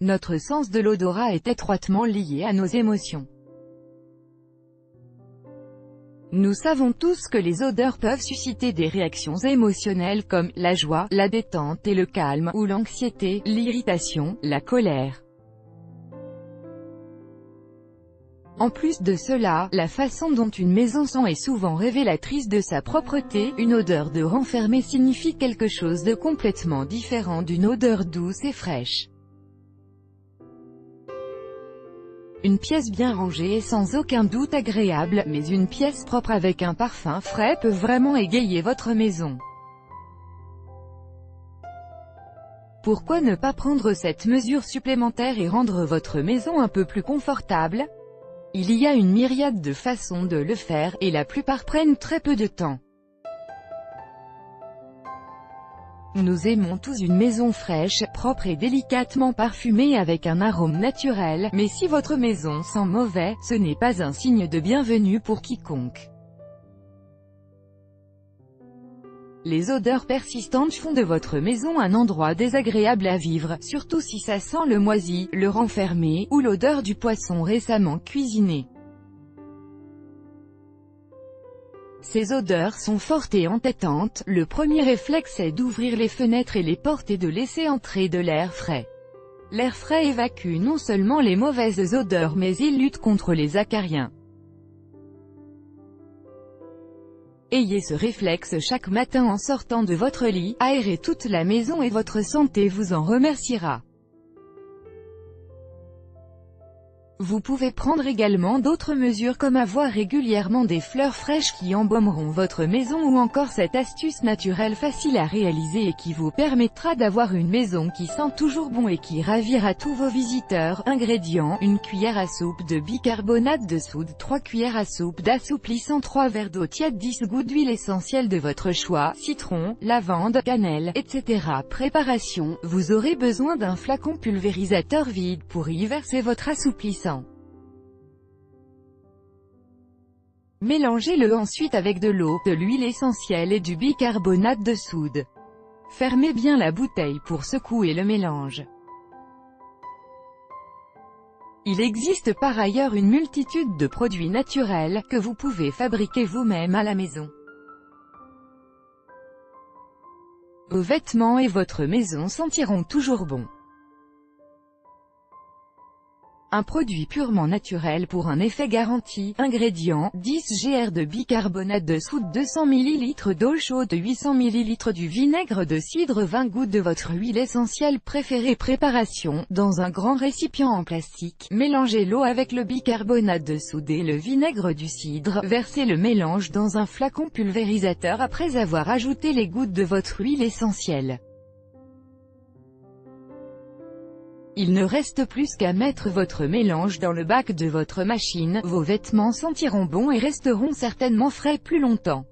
Notre sens de l'odorat est étroitement lié à nos émotions. Nous savons tous que les odeurs peuvent susciter des réactions émotionnelles comme la joie, la détente et le calme, ou l'anxiété, l'irritation, la colère. En plus de cela, la façon dont une maison sent est souvent révélatrice de sa propreté. Une odeur de renfermé signifie quelque chose de complètement différent d'une odeur douce et fraîche. Une pièce bien rangée est sans aucun doute agréable, mais une pièce propre avec un parfum frais peut vraiment égayer votre maison. Pourquoi ne pas prendre cette mesure supplémentaire et rendre votre maison un peu plus confortable? Il y a une myriade de façons de le faire, et la plupart prennent très peu de temps. Nous aimons tous une maison fraîche, propre et délicatement parfumée avec un arôme naturel, mais si votre maison sent mauvais, ce n'est pas un signe de bienvenue pour quiconque. Les odeurs persistantes font de votre maison un endroit désagréable à vivre, surtout si ça sent le moisi, le renfermé, ou l'odeur du poisson récemment cuisiné. Ces odeurs sont fortes et entêtantes. Le premier réflexe est d'ouvrir les fenêtres et les portes et de laisser entrer de l'air frais. L'air frais évacue non seulement les mauvaises odeurs mais il lutte contre les acariens. Ayez ce réflexe chaque matin en sortant de votre lit, aérez toute la maison et votre santé vous en remerciera. Vous pouvez prendre également d'autres mesures comme avoir régulièrement des fleurs fraîches qui embaumeront votre maison ou encore cette astuce naturelle facile à réaliser et qui vous permettra d'avoir une maison qui sent toujours bon et qui ravira tous vos visiteurs. Ingrédients: une cuillère à soupe de bicarbonate de soude, 3 cuillères à soupe d'assouplissant, 3 verres d'eau tiède, 10 gouttes d'huile essentielle de votre choix, citron, lavande, cannelle, etc. Préparation: vous aurez besoin d'un flacon pulvérisateur vide pour y verser votre assouplissant. Mélangez-le ensuite avec de l'eau, de l'huile essentielle et du bicarbonate de soude. Fermez bien la bouteille pour secouer le mélange. Il existe par ailleurs une multitude de produits naturels, que vous pouvez fabriquer vous-même à la maison. Vos vêtements et votre maison sentiront toujours bon. Un produit purement naturel pour un effet garanti. Ingrédients: 10 gr de bicarbonate de soude, 200 ml d'eau chaude, 800 ml du vinaigre de cidre, 20 gouttes de votre huile essentielle préférée. Préparation: dans un grand récipient en plastique, mélangez l'eau avec le bicarbonate de soude et le vinaigre du cidre, versez le mélange dans un flacon pulvérisateur après avoir ajouté les gouttes de votre huile essentielle. Il ne reste plus qu'à mettre votre mélange dans le bac de votre machine. Vos vêtements sentiront bon et resteront certainement frais plus longtemps.